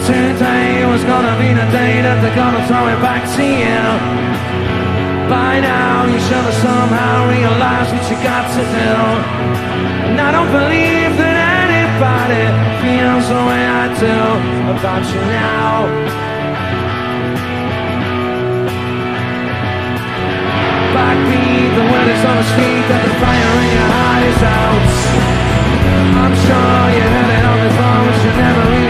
Today was gonna be the day that they're gonna throw it back to you. By now you should have somehow realized what you got to do. And I don't believe that anybody feels the way I do about you now. Backbeat, the word is on the street that the fire in your heart is out. I'm sure you heard it on the phone, but you never